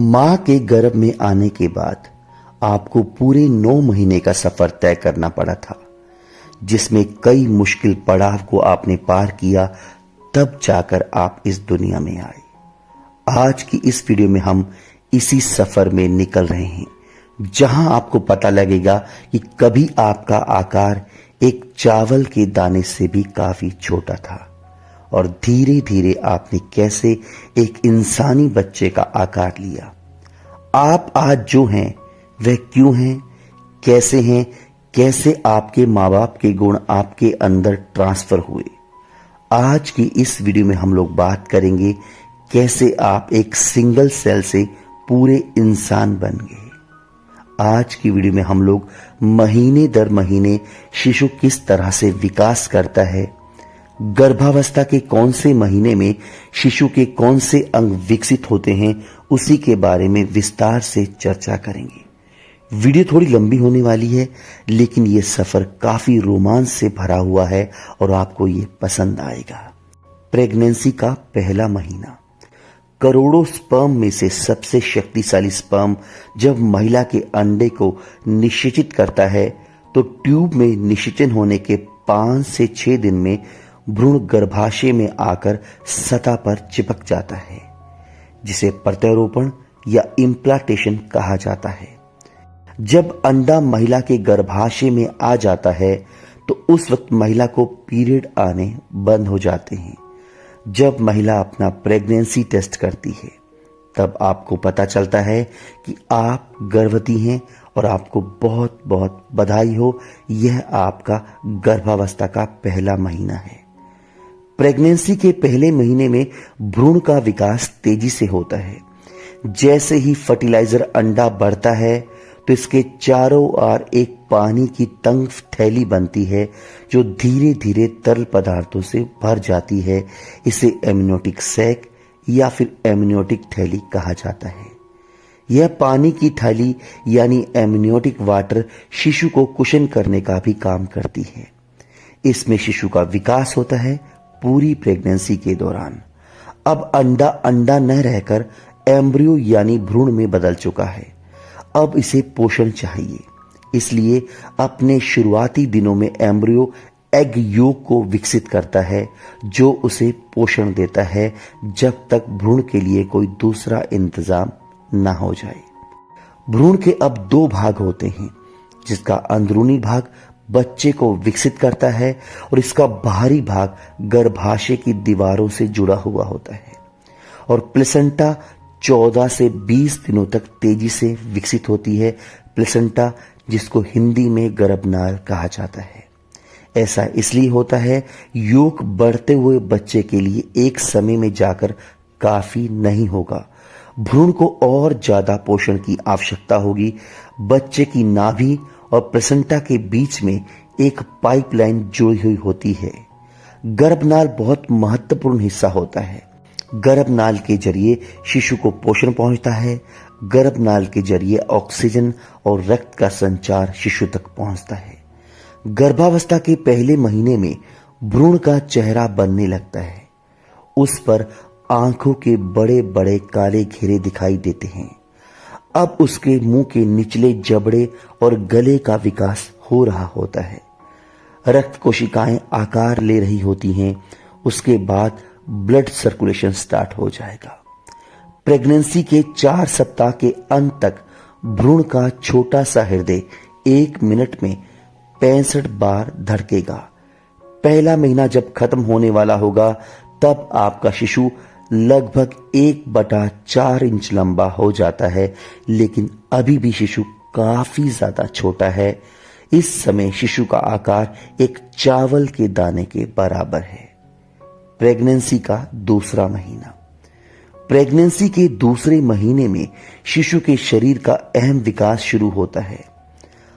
मां के गर्भ में आने के बाद आपको पूरे 9 महीने का सफर तय करना पड़ा था, जिसमें कई मुश्किल पड़ाव को आपने पार किया, तब जाकर आप इस दुनिया में आए। आज की इस वीडियो में हम इसी सफर में निकल रहे हैं, जहां आपको पता लगेगा कि कभी आपका आकार एक चावल के दाने से भी काफी छोटा था और धीरे धीरे आपने कैसे एक इंसानी बच्चे का आकार लिया। आप आज जो हैं वह क्यों हैं, कैसे आपके माँ बाप के गुण आपके अंदर ट्रांसफर हुए। आज की इस वीडियो में हम लोग बात करेंगे कैसे आप एक सिंगल सेल से पूरे इंसान बन गए। आज की वीडियो में हम लोग महीने दर महीने शिशु किस तरह से विकास करता है, गर्भावस्था के कौन से महीने में शिशु के कौन से अंग विकसित होते हैं, उसी के बारे में विस्तार से चर्चा करेंगे। वीडियो थोड़ी लंबी होने वाली है, लेकिन यह सफर काफी रोमांच से भरा हुआ है और आपको ये पसंद आएगा। प्रेगनेंसी का पहला महीना। करोड़ों स्पर्म में से सबसे शक्तिशाली स्पर्म जब महिला के अंडे को निषेचित करता है तो ट्यूब में निषेचन होने के 5 से 6 दिन में भ्रूण गर्भाशय में आकर सतह पर चिपक जाता है, जिसे प्रत्यारोपण या इम्प्लांटेशन कहा जाता है। जब अंडा महिला के गर्भाशय में आ जाता है तो उस वक्त महिला को पीरियड आने बंद हो जाते हैं। जब महिला अपना प्रेगनेंसी टेस्ट करती है तब आपको पता चलता है कि आप गर्भवती हैं और आपको बहुत बहुत बधाई हो। यह आपका गर्भावस्था का पहला महीना है। प्रेगनेंसी के पहले महीने में भ्रूण का विकास तेजी से होता है। जैसे ही फर्टिलाइजर अंडा बढ़ता है तो इसके चारों ओर एक पानी की तंग थैली बनती है जो धीरे धीरे तरल पदार्थों से भर जाती है। इसे एमनियोटिक सैक या फिर एमनियोटिक थैली कहा जाता है। यह पानी की थैली यानी एमनियोटिक वाटर शिशु को कुशन करने का भी काम करती है। इसमें शिशु का विकास होता है पूरी प्रेगनेंसी के दौरान। अब अंडा न रहकर एम्ब्रियो यानी भ्रूण में बदल चुका है। अब इसे पोषण चाहिए, इसलिए अपने शुरुआती दिनों में एम्ब्रियो एग योक को विकसित करता है जो उसे पोषण देता है जब तक भ्रूण के लिए कोई दूसरा इंतजाम ना हो जाए। भ्रूण के अब 2 भाग होते हैं, जिसका अंदरूनी भाग बच्चे को विकसित करता है और इसका बाहरी भाग गर्भाशय की दीवारों से जुड़ा हुआ होता है। और प्लेसेंटा 14 से 20 दिनों तक तेजी से विकसित होती है। प्लेसेंटा, जिसको हिंदी में गर्भनाल कहा जाता है। ऐसा इसलिए होता है, योक बढ़ते हुए बच्चे के लिए एक समय में जाकर काफी नहीं होगा। भ्रूण को और ज्यादा पोषण की आवश्यकता होगी। बच्चे की नाभि और प्लेसेंटा के बीच में एक पाइपलाइन जुड़ी हुई होती है। गर्भनाल बहुत महत्वपूर्ण हिस्सा होता है। गर्भनाल के जरिए शिशु को पोषण पहुंचता है। गर्भनाल के जरिए ऑक्सीजन और रक्त का संचार शिशु तक पहुंचता है। गर्भावस्था के पहले महीने में भ्रूण का चेहरा बनने लगता है। उस पर आंखों के बड़े बड़े काले घेरे दिखाई देते हैं। अब उसके मुंह के निचले जबड़े और गले का विकास हो रहा होता है। रक्त कोशिकाएं आकार ले रही होती हैं। उसके बाद ब्लड सर्कुलेशन स्टार्ट हो जाएगा। प्रेगनेंसी के 4 सप्ताह के अंत तक भ्रूण का छोटा सा हृदय 1 मिनट में 65 बार धड़केगा। पहला महीना जब खत्म होने वाला होगा तब आपका शिशु लगभग 1/4 इंच लंबा हो जाता है, लेकिन अभी भी शिशु काफी ज्यादा छोटा है। इस समय शिशु का आकार एक चावल के दाने के बराबर है। प्रेगनेंसी का दूसरा महीना। प्रेगनेंसी के दूसरे महीने में शिशु के शरीर का अहम विकास शुरू होता है।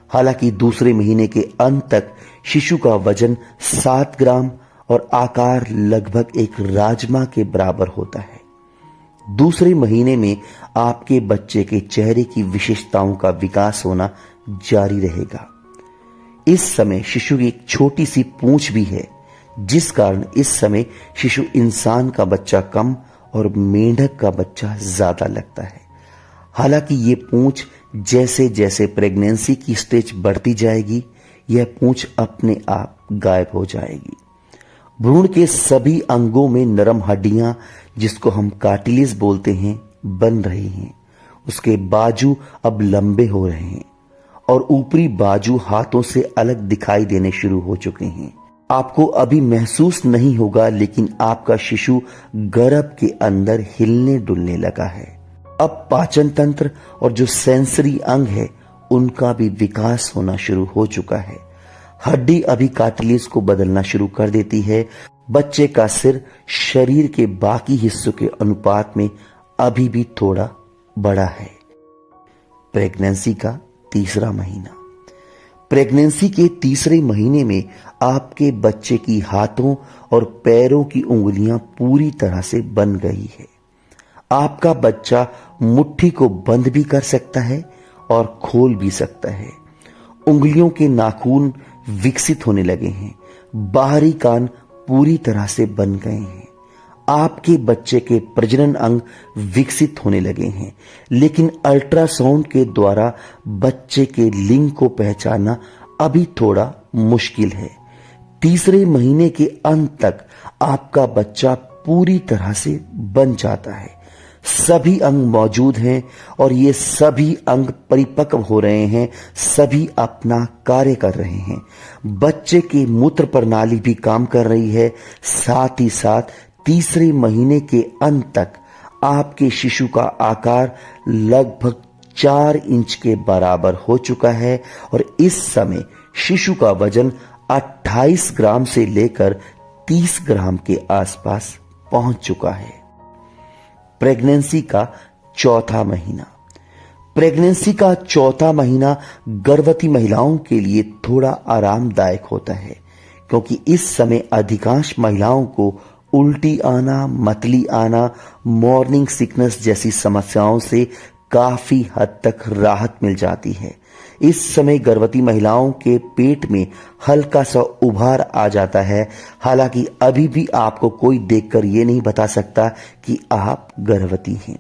हालांकि दूसरे महीने के अंत तक शिशु का वजन 7 ग्राम और आकार लगभग एक राजमा के बराबर होता है। दूसरे महीने में आपके बच्चे के चेहरे की विशेषताओं का विकास होना जारी रहेगा। इस समय शिशु की एक छोटी सी पूंछ भी है, जिस कारण इस समय शिशु इंसान का बच्चा कम और मेंढक का बच्चा ज्यादा लगता है। हालांकि ये पूंछ जैसे जैसे प्रेगनेंसी की स्टेज बढ़ती जाएगी, यह पूंछ अपने आप गायब हो जाएगी। भ्रूण के सभी अंगों में नरम हड्डियां, जिसको हम कार्टिलेज बोलते हैं, बन रही हैं। उसके बाजू अब लंबे हो रहे हैं और ऊपरी बाजू हाथों से अलग दिखाई देने शुरू हो चुके हैं। आपको अभी महसूस नहीं होगा, लेकिन आपका शिशु गर्भ के अंदर हिलने डुलने लगा है। अब पाचन तंत्र और जो सेंसरी अंग है, उनका भी विकास होना शुरू हो चुका है। हड्डी अभी कार्टिलेज को बदलना शुरू कर देती है। बच्चे का सिर शरीर के बाकी हिस्सों के अनुपात में अभी भी थोड़ा बड़ा है। प्रेगनेंसी का तीसरा महीना। प्रेगनेंसी के तीसरे महीने में आपके बच्चे की हाथों और पैरों की उंगलियां पूरी तरह से बन गई है। आपका बच्चा मुट्ठी को बंद भी कर सकता है और खोल भी सकता है। उंगलियों के नाखून विकसित होने लगे हैं। बाहरी कान पूरी तरह से बन गए हैं। आपके बच्चे के प्रजनन अंग विकसित होने लगे हैं, लेकिन अल्ट्रासाउंड के द्वारा बच्चे के लिंग को पहचानना अभी थोड़ा मुश्किल है। तीसरे महीने के अंत तक आपका बच्चा पूरी तरह से बन जाता है। सभी अंग मौजूद हैं और ये सभी अंग परिपक्व हो रहे हैं, सभी अपना कार्य कर रहे हैं। बच्चे की मूत्र प्रणाली भी काम कर रही है। साथ ही साथ तीसरे महीने के अंत तक आपके शिशु का आकार लगभग 4 इंच के बराबर हो चुका है और इस समय शिशु का वजन 28 ग्राम से लेकर 30 ग्राम के आसपास पहुंच चुका है। प्रेगनेंसी का चौथा महीना। प्रेगनेंसी का चौथा महीना गर्भवती महिलाओं के लिए थोड़ा आरामदायक होता है, क्योंकि इस समय अधिकांश महिलाओं को उल्टी आना, मतली आना, मॉर्निंग सिकनेस जैसी समस्याओं से काफी हद तक राहत मिल जाती है। इस समय गर्भवती महिलाओं के पेट में हल्का सा उभार आ जाता है। हालांकि अभी भी आपको कोई देखकर ये नहीं बता सकता कि आप गर्भवती हैं।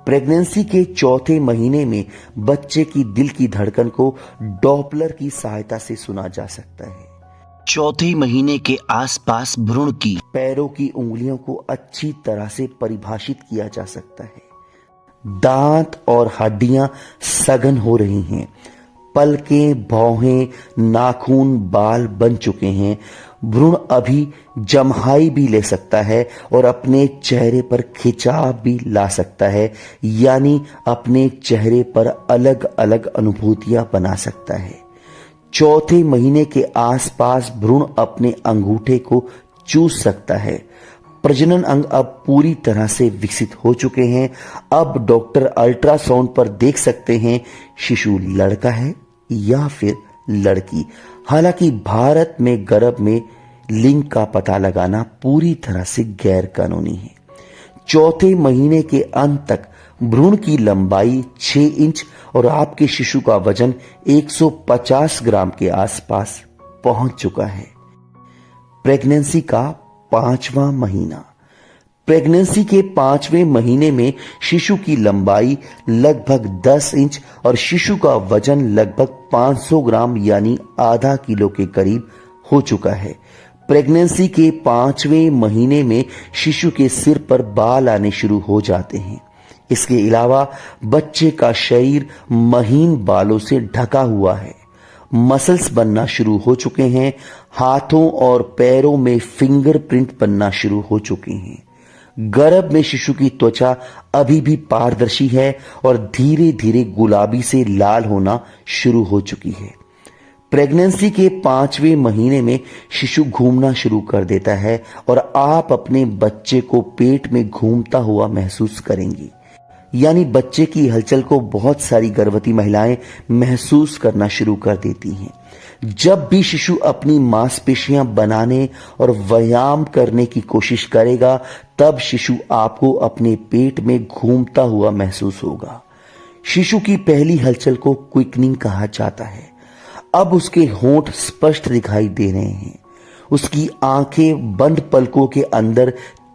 प्रेगनेंसी के चौथे महीने में बच्चे की दिल की धड़कन को डॉपलर की सहायता से सुना जा सकता है। चौथे महीने के आसपास भ्रूण की पैरों की उंगलियों को अच्छी तरह से परिभाषित किया जा सकता है। दांत और हड्डियां सघन हो रही हैं। पलकें, भौहें, नाखून, बाल बन चुके हैं। भ्रूण अभी जम्हाई भी ले सकता है और अपने चेहरे पर खिंचाव भी ला सकता है, यानी अपने चेहरे पर अलग अलग अनुभूतियां बना सकता है। चौथे महीने के आसपास भ्रूण अपने अंगूठे को चूस सकता है। प्रजनन अंग अब पूरी तरह से विकसित हो चुके हैं। अब डॉक्टर अल्ट्रासाउंड पर देख सकते हैं शिशु लड़का है या फिर लड़की। हालांकि भारत में गर्भ में लिंग का पता लगाना पूरी तरह से गैर कानूनी है। चौथे महीने के अंत तक भ्रूण की लंबाई 6 इंच और आपके शिशु का वजन 150 ग्राम के आसपास पहुंच चुका है। प्रेगनेंसी का 5वां महीना। प्रेगनेंसी के 5वें महीने में शिशु की लंबाई लगभग 10 इंच और शिशु का वजन लगभग 500 ग्राम यानी आधा किलो के करीब हो चुका है। प्रेगनेंसी के 5वें महीने में शिशु के सिर पर बाल आने शुरू हो जाते हैं। इसके अलावा बच्चे का शरीर महीन बालों से ढका हुआ है। मसल्स बनना शुरू हो चुके हैं। हाथों और पैरों में फिंगरप्रिंट बनना शुरू हो चुके हैं। गर्भ में शिशु की त्वचा अभी भी पारदर्शी है और धीरे धीरे गुलाबी से लाल होना शुरू हो चुकी है। प्रेगनेंसी के 5वें महीने में शिशु घूमना शुरू कर देता है और आप अपने बच्चे को पेट में घूमता हुआ महसूस करेंगी, यानी बच्चे की हलचल को बहुत सारी गर्भवती महिलाएं महसूस करना शुरू कर देती हैं। जब भी शिशु अपनी मांसपेशियां बनाने और व्यायाम करने की कोशिश करेगा, तब शिशु आपको अपने पेट में घूमता हुआ महसूस होगा। शिशु की पहली हलचल को क्विकनिंग कहा जाता है। अब उसके होंठ स्पष्ट दिखाई दे रहे हैं। उसकी आंखें बंद पलकों के अंदर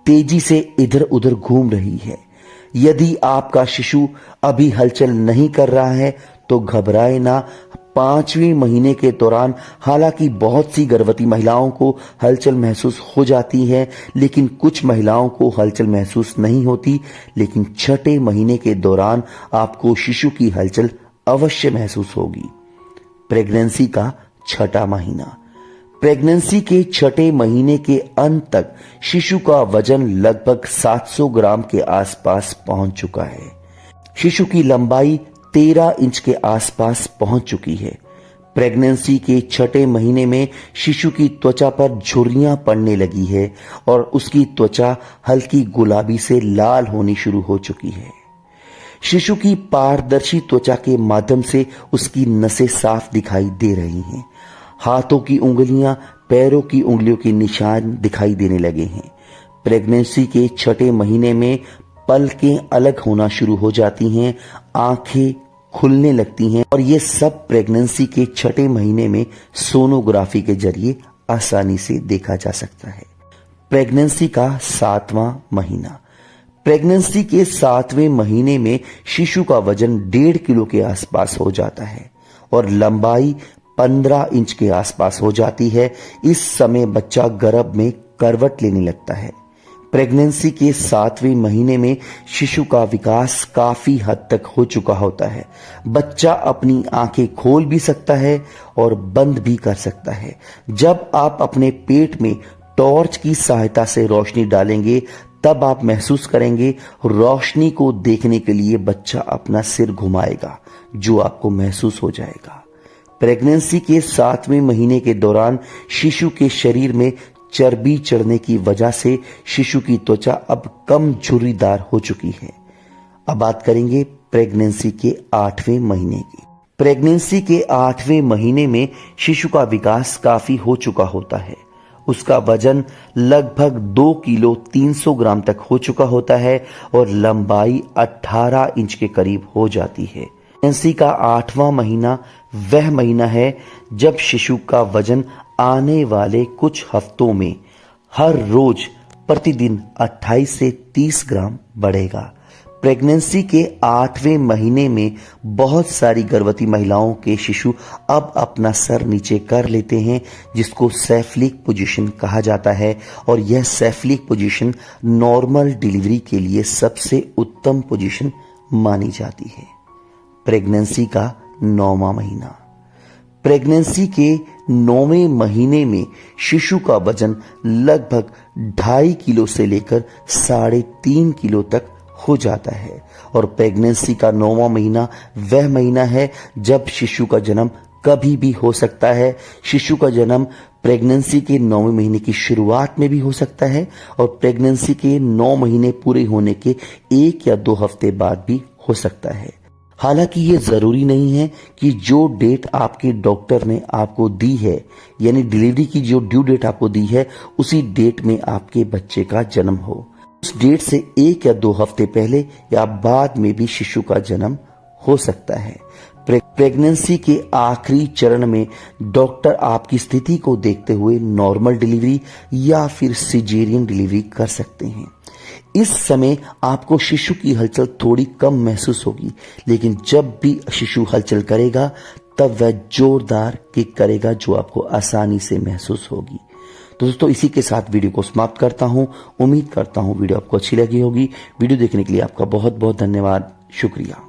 तेजी से इधर उधर घूम रही है। यदि आपका शिशु अभी हलचल नहीं कर रहा है तो घबराए ना। 5वें महीने के दौरान हालांकि बहुत सी गर्भवती महिलाओं को हलचल महसूस हो जाती है, लेकिन कुछ महिलाओं को हलचल महसूस नहीं होती। लेकिन 6ठे महीने के दौरान आपको शिशु की हलचल अवश्य महसूस होगी। प्रेगनेंसी का 6ठा महीना। प्रेगनेंसी के 6ठे महीने के अंत तक शिशु का वजन लगभग 700 ग्राम के आसपास पहुंच चुका है। शिशु की लंबाई 13 इंच के आसपास पहुंच चुकी है। प्रेगनेंसी के 6ठे महीने में शिशु की त्वचा पर झुर्रियां पड़ने लगी है और उसकी त्वचा हल्की गुलाबी से लाल होनी शुरू हो चुकी है। शिशु की पारदर्शी त्वचा के माध्यम से उसकी नसें साफ दिखाई दे रही हैं। हाथों की उंगलियां, पैरों की उंगलियों के निशान दिखाई देने लगे हैं। प्रेगनेंसी के 6ठे महीने में पलकें अलग होना शुरू हो जाती हैं, आंखें खुलने लगती हैं और ये सब प्रेगनेंसी के 6ठे महीने में सोनोग्राफी के जरिए आसानी से देखा जा सकता है। प्रेगनेंसी का 7वां महीना। प्रेगनेंसी के 7वें महीने में शिशु का वजन 1.5 किलो के आसपास हो जाता है और लंबाई 15 इंच के आसपास हो जाती है। इस समय बच्चा गर्भ में करवट लेने लगता है। प्रेगनेंसी के 7वें महीने में शिशु का विकास काफी हद तक हो चुका होता है। बच्चा अपनी आंखें खोल भी सकता है और बंद भी कर सकता है। जब आप अपने पेट में टॉर्च की सहायता से रोशनी डालेंगे तब आप महसूस करेंगे रोशनी को देखने के लिए बच्चा अपना सिर घुमाएगा, जो आपको महसूस हो जाएगा। प्रेगनेंसी के 7वें महीने के दौरान शिशु के शरीर में चर्बी चढ़ने की वजह से शिशु की त्वचा अब कम झुर्रीदार हो चुकी है। अब बात करेंगे प्रेगनेंसी के 8वें महीने की। प्रेगनेंसी के 8वें महीने में शिशु का विकास काफी हो चुका होता है। उसका वजन लगभग 2 किलो 300 ग्राम तक हो चुका होता है और लंबाई 18 इंच के करीब हो जाती है। प्रेगनेंसी का 8वां महीना वह महीना है जब शिशु का वजन आने वाले कुछ हफ्तों में हर रोज प्रतिदिन 28 से 30 ग्राम बढ़ेगा। प्रेगनेंसी के 8वें महीने में बहुत सारी गर्भवती महिलाओं के शिशु अब अपना सर नीचे कर लेते हैं, जिसको सेफलिक पोजीशन कहा जाता है और यह सेफलिक पोजीशन नॉर्मल डिलीवरी के लिए सबसे उत्तम पोजीशन मानी जाती है। प्रेगनेंसी का 9वां महीना। प्रेगनेंसी के 9वें महीने में शिशु का वजन लगभग 2.5 किलो से लेकर 3.5 किलो तक हो जाता है और प्रेगनेंसी का 9वां महीना वह महीना है जब शिशु का जन्म कभी भी हो सकता है। शिशु का जन्म प्रेगनेंसी के 9वें महीने की शुरुआत में भी हो सकता है और प्रेगनेंसी के 9 महीने पूरे होने के 1 या 2 हफ्ते बाद भी हो सकता है। हालांकि ये जरूरी नहीं है कि जो डेट आपके डॉक्टर ने आपको दी है, यानी डिलीवरी की जो ड्यू डेट आपको दी है, उसी डेट में आपके बच्चे का जन्म हो। उस डेट से 1 या 2 हफ्ते पहले या बाद में भी शिशु का जन्म हो सकता है। प्रेगनेंसी के आखिरी चरण में डॉक्टर आपकी स्थिति को देखते हुए नॉर्मल डिलीवरी या फिर सिजेरियन डिलीवरी कर सकते हैं। इस समय आपको शिशु की हलचल थोड़ी कम महसूस होगी, लेकिन जब भी शिशु हलचल करेगा तब वह जोरदार किक करेगा, जो आपको आसानी से महसूस होगी। तो दोस्तों, इसी के साथ वीडियो को समाप्त करता हूं। उम्मीद करता हूं वीडियो आपको अच्छी लगी होगी। वीडियो देखने के लिए आपका बहुत बहुत धन्यवाद। शुक्रिया।